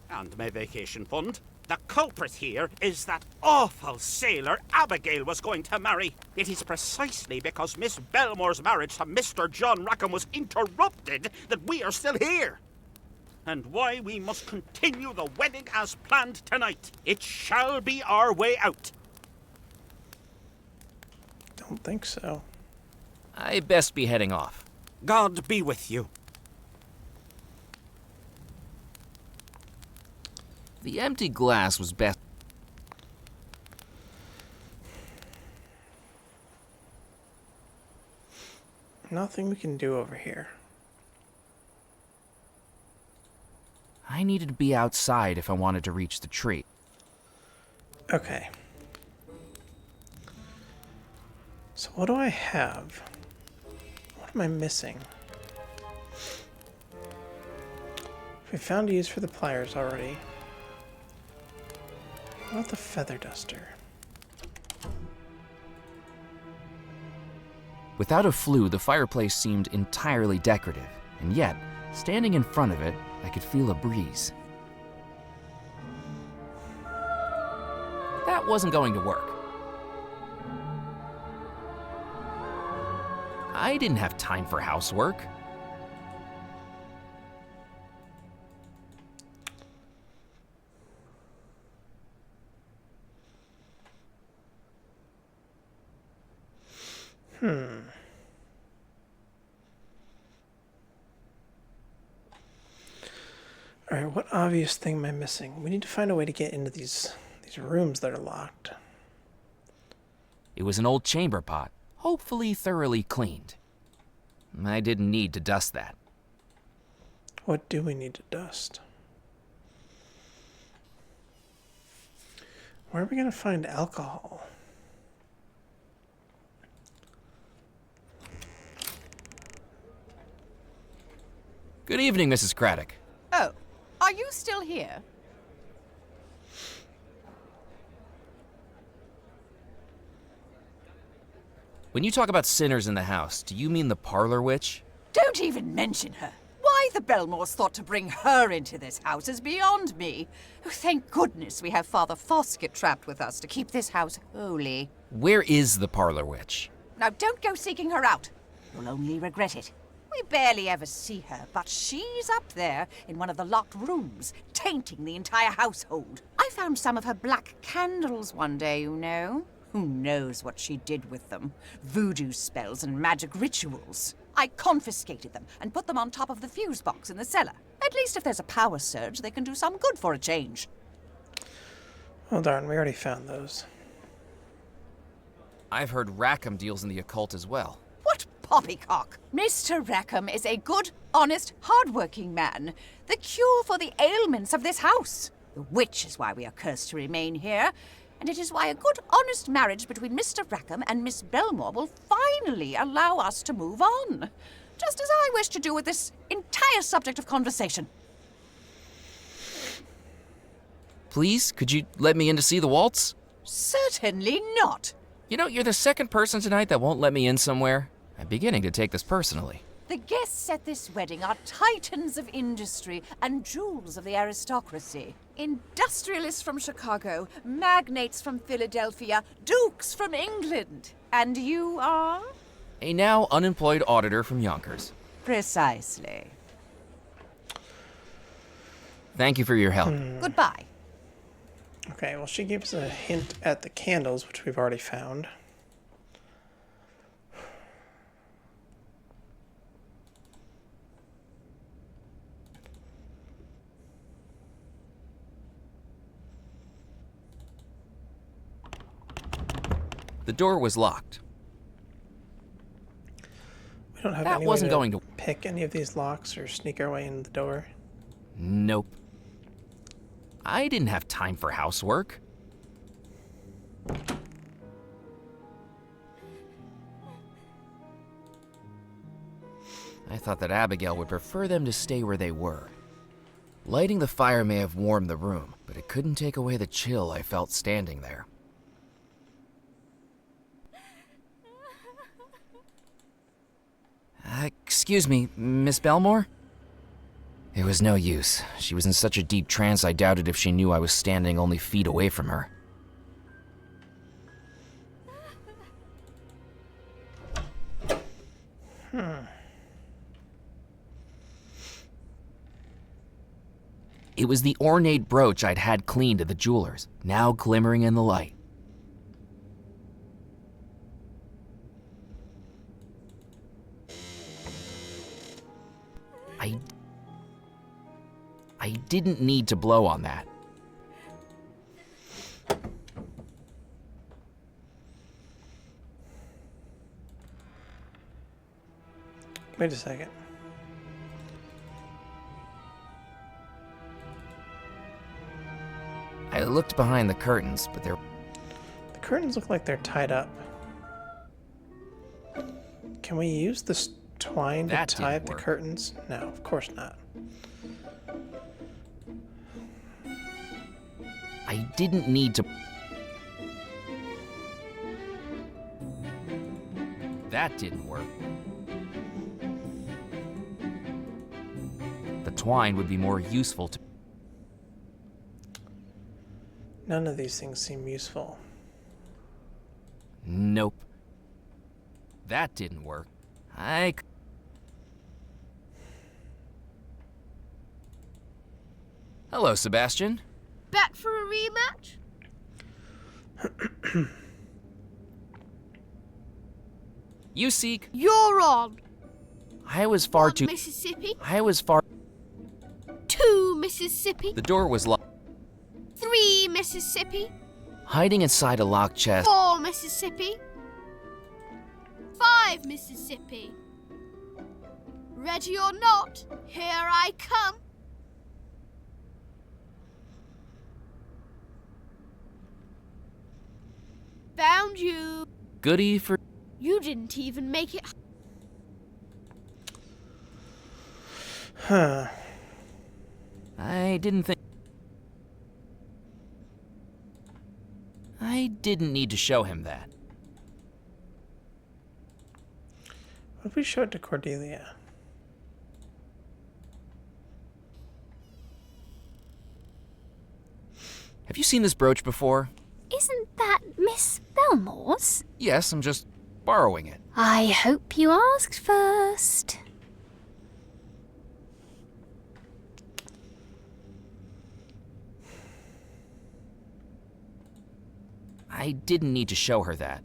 Speaker 7: and my vacation fund. The culprit here is that awful sailor Abigail was going to marry. It is precisely because Miss Belmore's marriage to Mr. John Rackham was interrupted that we are still here. And why we must continue the wedding as planned tonight. It shall be our way out.
Speaker 1: Don't think so.
Speaker 2: I best be heading off.
Speaker 7: God be with you.
Speaker 2: The empty glass was best.
Speaker 1: Nothing we can do over here.
Speaker 2: I needed to be outside if I wanted to reach the tree.
Speaker 1: Okay. So what do I have? What am I missing? We found a use for the pliers already. What about the feather duster?
Speaker 2: Without a flue, the fireplace seemed entirely decorative, and yet, standing in front of it, I could feel a breeze. That wasn't going to work. I didn't have time for housework.
Speaker 1: Alright, what obvious thing am I missing? We need to find a way to get into these rooms that are locked.
Speaker 2: It was an old chamber pot, hopefully thoroughly cleaned. I didn't need to dust that.
Speaker 1: What do we need to dust? Where are we going to find alcohol?
Speaker 2: Good evening, Mrs. Craddock.
Speaker 8: Oh, are you still here?
Speaker 2: When you talk about sinners in the house, do you mean the parlor witch?
Speaker 8: Don't even mention her. Why the Belmores thought to bring her into this house is beyond me. Oh, thank goodness we have Father Foskett trapped with us to keep this house holy.
Speaker 2: Where is the parlor witch?
Speaker 8: Now don't go seeking her out. You'll only regret it. We barely ever see her, but she's up there in one of the locked rooms, tainting the entire household. I found some of her black candles one day, you know. Who knows what she did with them? Voodoo spells and magic rituals. I confiscated them and put them on top of the fuse box in the cellar. At least if there's a power surge, they can do some good for a change.
Speaker 1: Oh darn, we already found those.
Speaker 2: I've heard Rackham deals in the occult as well.
Speaker 8: What poppycock. Mr. Rackham is a good, honest, hard-working man. The cure for the ailments of this house. Which is why we are cursed to remain here. And it is why a good, honest marriage between Mr. Rackham and Miss Belmore will finally allow us to move on. Just as I wish to do with this entire subject of conversation.
Speaker 2: Please, could you let me in to see the waltz?
Speaker 8: Certainly not.
Speaker 2: You know, you're the second person tonight that won't let me in somewhere. I'm beginning to take this personally.
Speaker 8: The guests at this wedding are titans of industry and jewels of the aristocracy. Industrialists from Chicago, magnates from Philadelphia, dukes from England. And you are?
Speaker 2: A now unemployed auditor from Yonkers.
Speaker 8: Precisely.
Speaker 2: Thank you for your help.
Speaker 8: Goodbye.
Speaker 1: Okay, well, she gives a hint at the candles, which we've already found.
Speaker 2: The door was locked.
Speaker 1: We don't have
Speaker 2: That
Speaker 1: any
Speaker 2: wasn't
Speaker 1: way to
Speaker 2: going to-
Speaker 1: pick any of these locks or sneak our way in the door.
Speaker 2: Nope. I didn't have time for housework. I thought that Abigail would prefer them to stay where they were. Lighting the fire may have warmed the room, but it couldn't take away the chill I felt standing there. Excuse me, Miss Belmore? It was no use. She was in such a deep trance I doubted if she knew I was standing only feet away from her. It was the ornate brooch I'd had cleaned at the jeweler's, now glimmering in the light. I didn't need to blow on that.
Speaker 1: Wait a second.
Speaker 2: I looked behind the curtains, but
Speaker 1: The curtains look like they're tied up. Can we use this twine to
Speaker 2: That
Speaker 1: tie
Speaker 2: didn't
Speaker 1: up the
Speaker 2: work.
Speaker 1: curtains? No, of course not.
Speaker 2: I didn't need to... That didn't work. The twine would be more useful to...
Speaker 1: None of these things seem useful.
Speaker 2: Nope. That didn't work. Hello, Sebastian.
Speaker 4: Back for a rematch?
Speaker 2: You seek...
Speaker 4: You're on.
Speaker 2: I was far
Speaker 4: One
Speaker 2: too...
Speaker 4: Mississippi,
Speaker 2: I was far...
Speaker 4: 2 Mississippi,
Speaker 2: The door was locked.
Speaker 4: 3 Mississippi,
Speaker 2: Hiding inside a locked chest...
Speaker 4: 4 Mississippi, 5 Mississippi. Ready or not, here I come. Found you.
Speaker 2: Goody for...
Speaker 4: You didn't even make it.
Speaker 1: Huh.
Speaker 2: I didn't think... I didn't need to show him that.
Speaker 1: What if we show it to Cordelia?
Speaker 2: Have you seen this brooch before?
Speaker 3: Isn't that Miss Belmore's?
Speaker 2: Yes, I'm just borrowing it.
Speaker 3: I hope you asked first.
Speaker 2: I didn't need to show her that.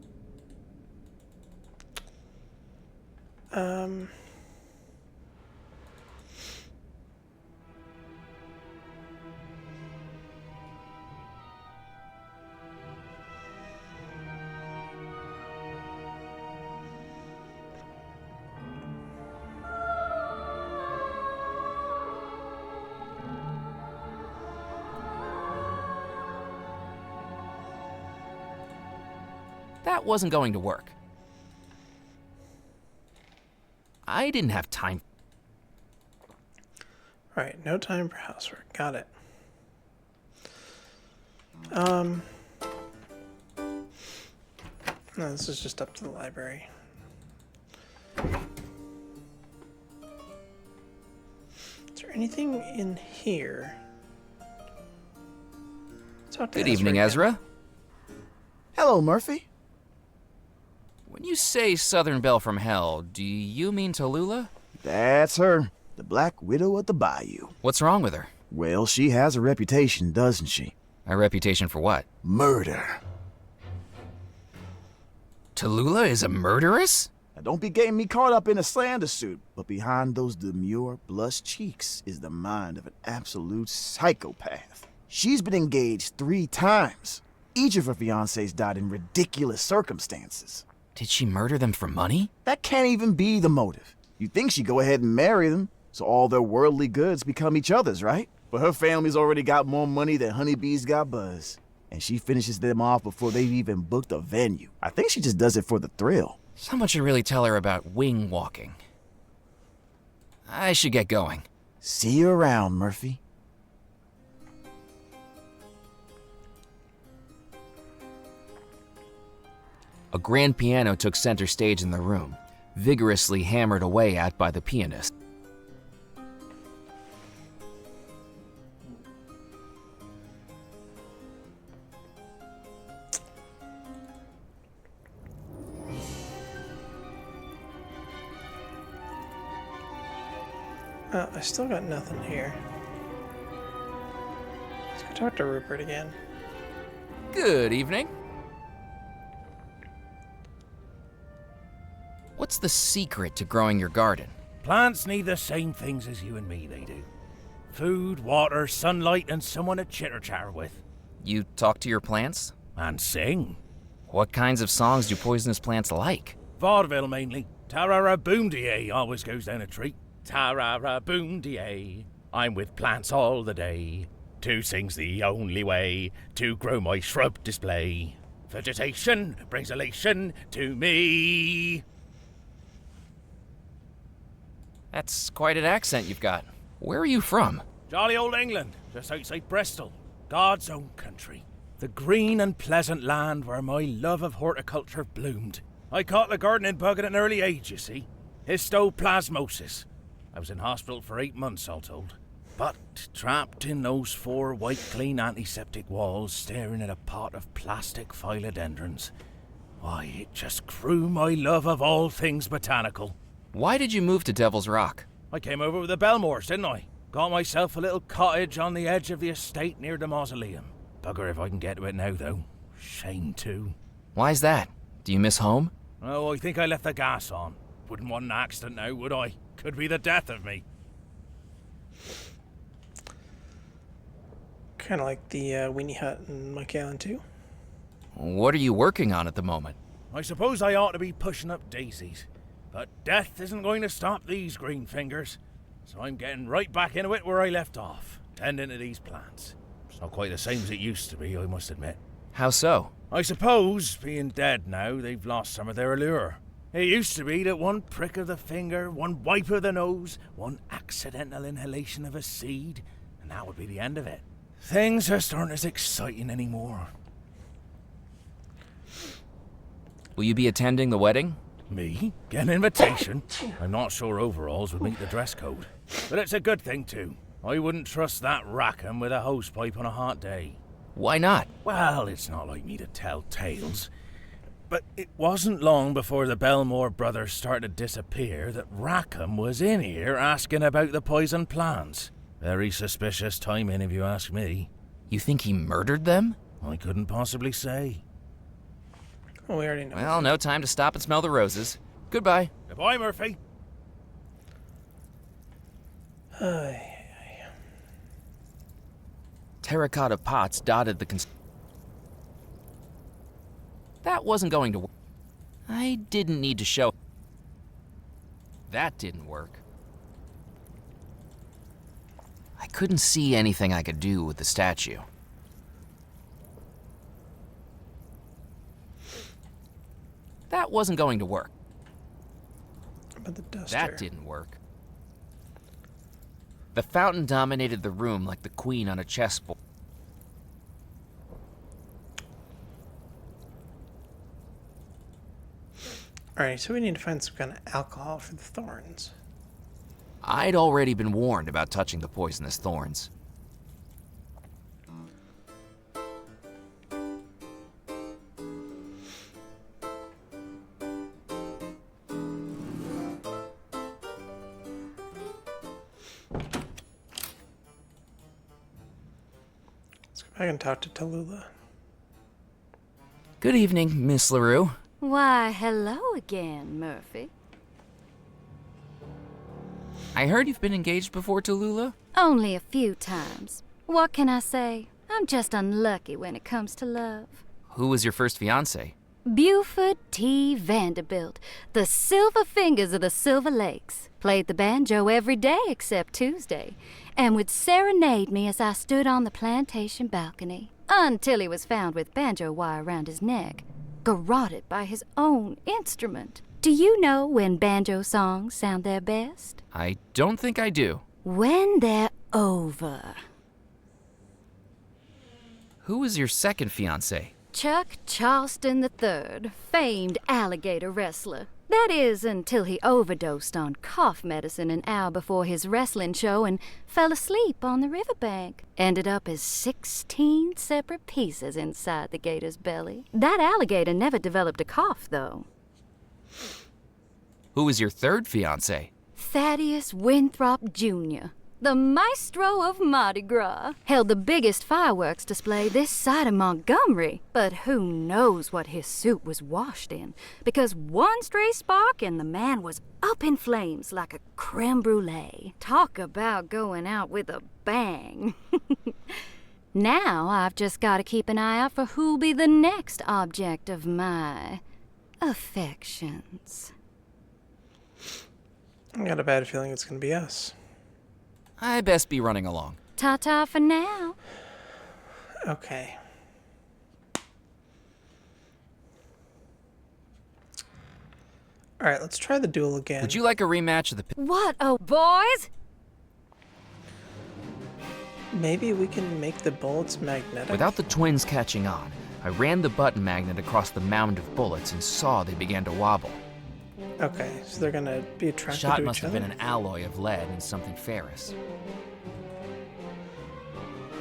Speaker 2: That wasn't going to work. I didn't have time.
Speaker 1: Alright, no time for housework. Got it. No, this is just up to the library. Is there anything in here? Talk to
Speaker 2: Good evening, Ezra.
Speaker 9: Hello, Murphy.
Speaker 2: When you say Southern Belle from Hell, do you mean Tallulah?
Speaker 9: That's her, the Black Widow of the Bayou.
Speaker 2: What's wrong with her?
Speaker 9: Well, she has a reputation, doesn't she?
Speaker 2: A reputation for what?
Speaker 9: Murder.
Speaker 2: Tallulah is a murderess?
Speaker 9: Now, don't be getting me caught up in a slander suit, but behind those demure, blush cheeks is the mind of an absolute psychopath. She's been engaged 3 times. Each of her fiancés died in ridiculous circumstances.
Speaker 2: Did she murder them for money?
Speaker 9: That can't even be the motive. You'd think she'd go ahead and marry them, so all their worldly goods become each other's, right? But her family's already got more money than honeybees got buzz. And she finishes them off before they've even booked a venue. I think she just does it for the thrill.
Speaker 2: Someone should really tell her about wing walking. I should get going.
Speaker 9: See you around, Murphy.
Speaker 2: A grand piano took center stage in the room, vigorously hammered away at by the pianist.
Speaker 1: I still got nothing here. Let's go talk to Rupert again.
Speaker 2: Good evening. What's the secret to growing your garden?
Speaker 6: Plants need the same things as you and me, they do. Food, water, sunlight, and someone to chitter-chatter with.
Speaker 2: You talk to your plants?
Speaker 6: And sing.
Speaker 2: What kinds of songs do poisonous plants like?
Speaker 6: Vaudeville, mainly. Tarara-boom-de-ay always goes down a treat. Tarara-boom-de-ay. I'm with plants all the day. To sing's the only way to grow my shrub display. Vegetation brings elation to me.
Speaker 2: That's quite an accent you've got. Where are you from?
Speaker 6: Jolly old England, just outside Bristol. God's own country. The green and pleasant land where my love of horticulture bloomed. I caught the gardening bug at an early age, you see. Histoplasmosis. I was in hospital for 8 months, all told. But trapped in those 4 white clean antiseptic walls, staring at a pot of plastic philodendrons, why, it just grew my love of all things botanical.
Speaker 2: Why did you move to Devil's Rock?
Speaker 6: I came over with the Belmores, didn't I? Got myself a little cottage on the edge of the estate near the mausoleum. Bugger if I can get to it now, though. Shame, too.
Speaker 2: Why's that? Do you miss home?
Speaker 6: Oh, I think I left the gas on. Wouldn't want an accident now, would I? Could be the death of me.
Speaker 1: Kind of like the Weenie Hut in Monkey Island 2.
Speaker 2: What are you working on at the moment?
Speaker 6: I suppose I ought to be pushing up daisies. But death isn't going to stop these green fingers. So I'm getting right back into it where I left off, tending to these plants. It's not quite the same as it used to be, I must admit.
Speaker 2: How so?
Speaker 6: I suppose, being dead now, they've lost some of their allure. It used to be that one prick of the finger, one wipe of the nose, one accidental inhalation of a seed, and that would be the end of it. Things just aren't as exciting anymore.
Speaker 2: Will you be attending the wedding?
Speaker 6: Me? Get an invitation? I'm not sure overalls would meet the dress code. But it's a good thing, too. I wouldn't trust that Rackham with a hosepipe on a hot day.
Speaker 2: Why not?
Speaker 6: Well, it's not like me to tell tales. But it wasn't long before the Belmore brothers started to disappear that Rackham was in here asking about the poison plants. Very suspicious timing, if you ask me.
Speaker 2: You think he murdered them?
Speaker 6: I couldn't possibly say.
Speaker 1: Well, we already know.
Speaker 2: Well, no time to stop and smell the roses. Goodbye.
Speaker 6: Goodbye, Murphy.
Speaker 2: Terracotta pots dotted the That wasn't going to work. I didn't need to show. That didn't work. I couldn't see anything I could do with the statue. That wasn't going to work.
Speaker 1: But the duster.
Speaker 2: That didn't work. The fountain dominated the room like the queen on a chessboard.
Speaker 1: Alright, so we need to find some kind of alcohol for the thorns.
Speaker 2: I'd already been warned about touching the poisonous thorns.
Speaker 1: Let's go back and talk to Tallulah.
Speaker 2: Good evening, Miss LaRue.
Speaker 5: Why, hello again, Murphy.
Speaker 2: I heard you've been engaged before, Tallulah?
Speaker 5: Only a few times. What can I say? I'm just unlucky when it comes to love.
Speaker 2: Who was your first fiancé?
Speaker 5: Buford T. Vanderbilt, the Silver Fingers of the Silver Lakes. Played the banjo every day except Tuesday, and would serenade me as I stood on the plantation balcony, until he was found with banjo wire around his neck, garroted by his own instrument. Do you know when banjo songs sound their best?
Speaker 2: I don't think I do.
Speaker 5: When they're over.
Speaker 2: Who was your second fiancé?
Speaker 5: Chuck Charleston III, famed alligator wrestler. That is, until he overdosed on cough medicine an hour before his wrestling show and fell asleep on the riverbank. Ended up as 16 separate pieces inside the gator's belly. That alligator never developed a cough, though.
Speaker 2: Who was your third fiancé?
Speaker 5: Thaddeus Winthrop Jr., the maestro of Mardi Gras, held the biggest fireworks display this side of Montgomery. But who knows what his suit was washed in, because one stray spark and the man was up in flames like a creme brulee. Talk about going out with a bang. Now I've just got to keep an eye out for who'll be the next object of my affections.
Speaker 1: I got a bad feeling it's going to be us.
Speaker 2: I best be running along.
Speaker 5: Ta-ta for now.
Speaker 1: Okay. Alright, let's try the duel again.
Speaker 2: Would you like a rematch of the...
Speaker 5: What, oh, boys?
Speaker 1: Maybe we can make the bullets magnetic?
Speaker 2: Without the twins catching on, I ran the button magnet across the mound of bullets and saw they began to wobble.
Speaker 1: Okay, so they're gonna be
Speaker 2: The
Speaker 1: attracted
Speaker 2: shot
Speaker 1: to
Speaker 2: must
Speaker 1: each
Speaker 2: have
Speaker 1: other?
Speaker 2: been an alloy of lead and something ferrous.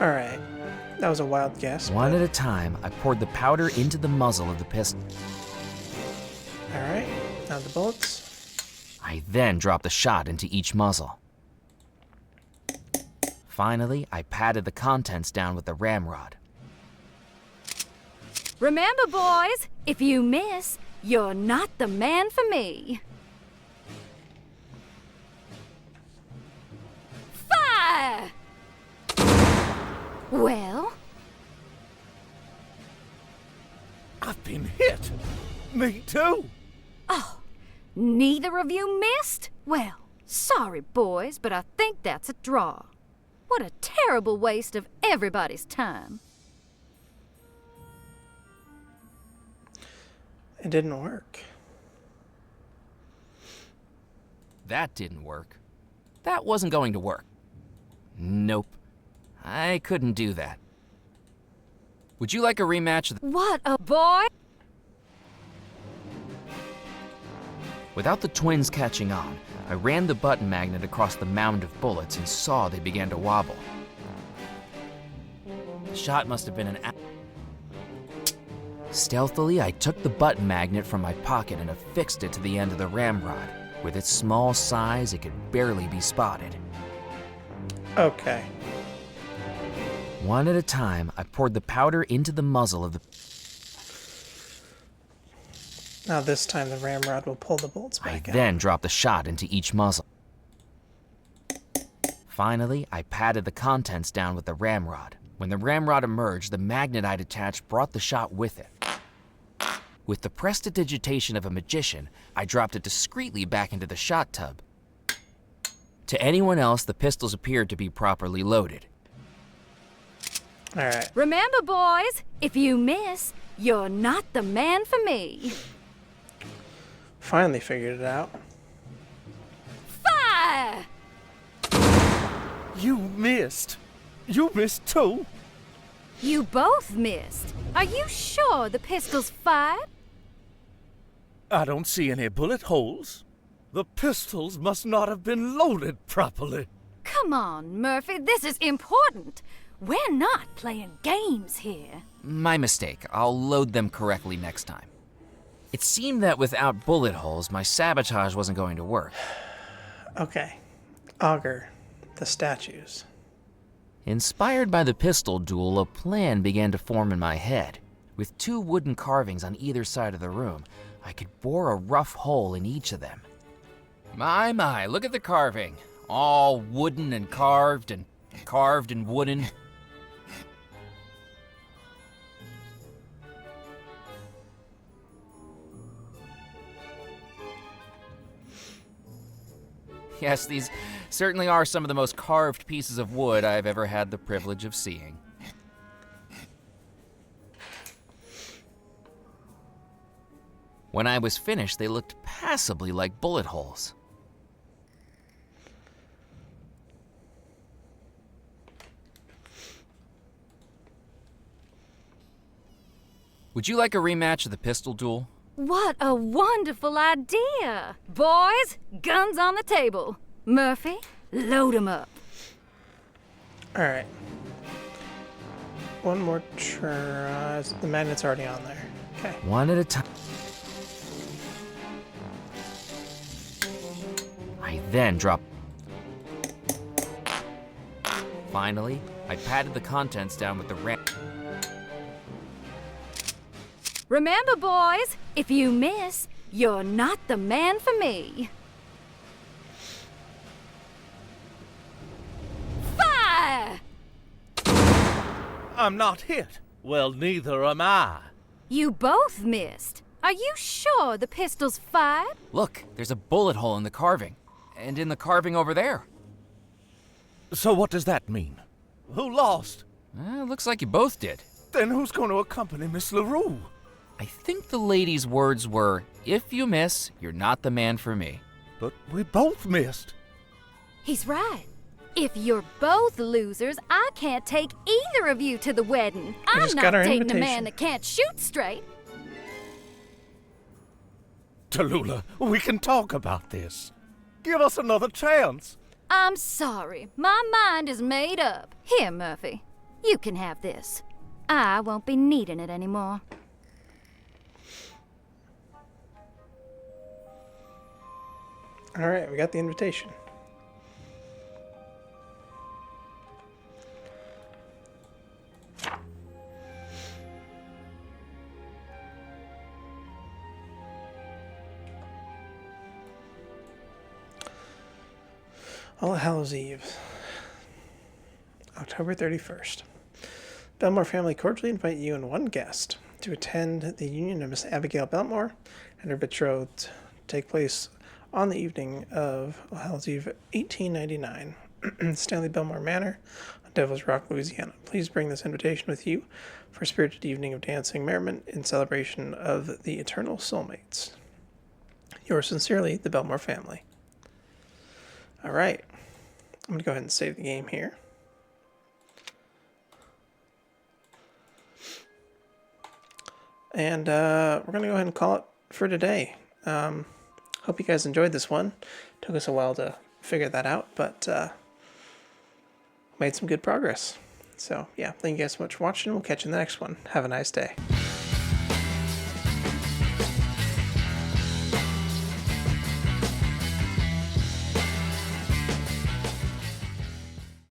Speaker 1: Alright, that was a wild guess.
Speaker 2: One at a time, I poured the powder into the muzzle of the pistol.
Speaker 1: Alright, now the bullets.
Speaker 2: I then dropped the shot into each muzzle. Finally, I patted the contents down with the ramrod.
Speaker 5: Remember, boys, if you miss, you're not the man for me. Fire! Well?
Speaker 6: I've been hit. Me too.
Speaker 5: Oh, neither of you missed? Well, sorry, boys, but I think that's a draw. What a terrible waste of everybody's time.
Speaker 1: It didn't work.
Speaker 2: That didn't work. That wasn't going to work. Nope. I couldn't do that. Would you like a rematch of the...
Speaker 5: What a boy!
Speaker 2: Without the twins catching on, I ran the button magnet across the mound of bullets and saw they began to wobble. The shot must have been an... Stealthily, I took the button magnet from my pocket and affixed it to the end of the ramrod. With its small size, it could barely be spotted.
Speaker 1: Okay.
Speaker 2: One at a time, I poured the powder into the muzzle of the...
Speaker 1: Now this time the ramrod will pull the bolts
Speaker 2: I
Speaker 1: back out.
Speaker 2: then dropped the shot into each muzzle. Finally, I patted the contents down with the ramrod. When the ramrod emerged, the magnet I'd attached brought the shot with it. With the prestidigitation of a magician, I dropped it discreetly back into the shot tub. To anyone else, the pistols appeared to be properly loaded.
Speaker 1: Alright.
Speaker 5: Remember, boys, if you miss, you're not the man for me.
Speaker 1: Finally figured it out.
Speaker 5: Fire!
Speaker 6: You missed. You missed too.
Speaker 5: You both missed. Are you sure the pistol's fired?
Speaker 6: I don't see any bullet holes. The pistols must not have been loaded properly.
Speaker 5: Come on, Murphy, this is important. We're not playing games here.
Speaker 2: My mistake. I'll load them correctly next time. It seemed that without bullet holes, my sabotage wasn't going to work.
Speaker 1: Okay. Augur. The statues.
Speaker 2: Inspired by the pistol duel, a plan began to form in my head. With 2 wooden carvings on either side of the room, I could bore a rough hole in each of them. My, look at the carving. All wooden and carved and wooden. Yes, these certainly are some of the most carved pieces of wood I've ever had the privilege of seeing. When I was finished, they looked passably like bullet holes. Would you like a rematch of the pistol duel?
Speaker 5: What a wonderful idea! Boys, guns on the table. Murphy, load 'em up.
Speaker 1: Alright. One more try. The magnet's already on there. Okay.
Speaker 2: One at a time. I then dropped. Finally, I patted the contents down with the ram.
Speaker 5: Remember, boys, if you miss, you're not the man for me. Fire!
Speaker 6: I'm not hit. Well, neither am I.
Speaker 5: You both missed. Are you sure the pistol's fired?
Speaker 2: Look, there's a bullet hole in the carving. And in the carving over there.
Speaker 6: So what does that mean? Who lost?
Speaker 2: Looks like you both did.
Speaker 6: Then who's going to accompany Miss LaRue?
Speaker 2: I think the lady's words were, if you miss, you're not the man for me.
Speaker 6: But we both missed.
Speaker 5: He's right. If you're both losers, I can't take either of you to the wedding. I'm
Speaker 1: just
Speaker 5: not
Speaker 1: got our
Speaker 5: dating a
Speaker 1: invitation.
Speaker 5: man that can't shoot straight.
Speaker 6: Tallulah, we can talk about this. Give us another chance.
Speaker 5: I'm sorry. My mind is made up. Here, Murphy. You can have this. I won't be needing it anymore.
Speaker 1: Alright, we got the invitation. All Hallows Eve, October 31st. Belmore family cordially invite you and one guest to attend the union of Miss Abigail Belmore and her betrothed to take place on the evening of All Hallows Eve 1899, Stanley Belmore Manor on Devil's Rock, Louisiana. Please bring this invitation with you for a spirited evening of dancing merriment in celebration of the eternal soulmates. Yours sincerely, the Belmore family. All right, I'm going to go ahead and save the game here. And we're going to go ahead and call it for today. Hope you guys enjoyed this one. Took us a while to figure that out, but made some good progress. So, yeah, thank you guys so much for watching. We'll catch you in the next one. Have a nice day.